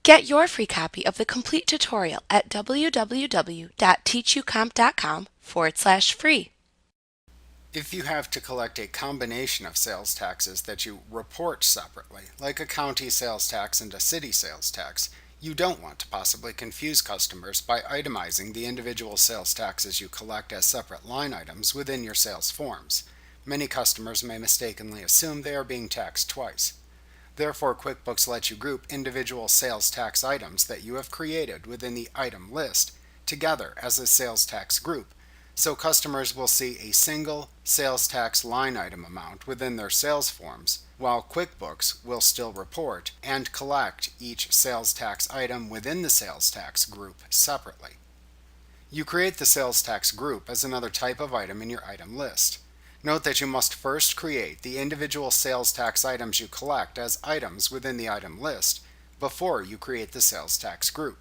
Get your free copy of the complete tutorial at www.teachucomp.com/free. If you have to collect a combination of sales taxes that you report separately, like a county sales tax and a city sales tax, you don't want to possibly confuse customers by itemizing the individual sales taxes you collect as separate line items within your sales forms. Many customers may mistakenly assume they are being taxed twice. Therefore, QuickBooks lets you group individual sales tax items that you have created within the item list together as a sales tax group, so customers will see a single sales tax line item amount within their sales forms, while QuickBooks will still report and collect each sales tax item within the sales tax group separately. You create the sales tax group as another type of item in your item list. Note that you must first create the individual sales tax items you collect as items within the item list before you create the sales tax group.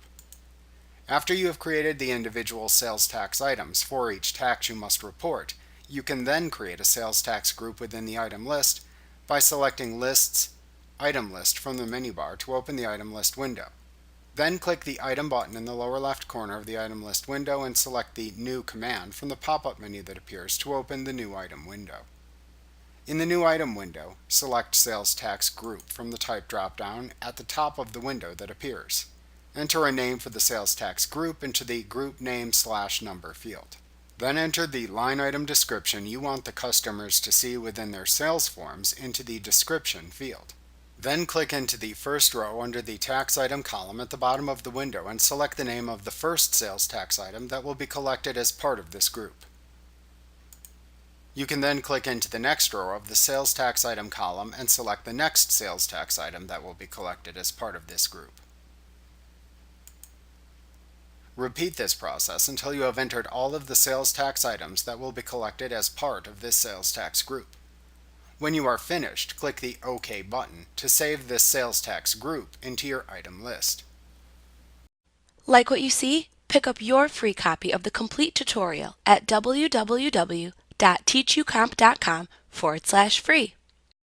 After you have created the individual sales tax items for each tax you must report, you can then create a sales tax group within the item list by selecting Lists, Item List from the menu bar to open the item list window. Then click the Item button in the lower left corner of the item list window and select the New command from the pop-up menu that appears to open the New Item window. In the New Item window, select Sales Tax Group from the Type drop-down at the top of the window that appears. Enter a name for the sales tax group into the Group Name/Number field. Then enter the line item description you want the customers to see within their sales forms into the Description field. Then click into the first row under the tax item column at the bottom of the window and select the name of the first sales tax item that will be collected as part of this group. You can then click into the next row of the sales tax item column and select the next sales tax item that will be collected as part of this group. Repeat this process until you have entered all of the sales tax items that will be collected as part of this sales tax group. When you are finished, click the OK button to save this sales tax group into your item list. Like what you see? Pick up your free copy of the complete tutorial at www.teachucomp.com/free.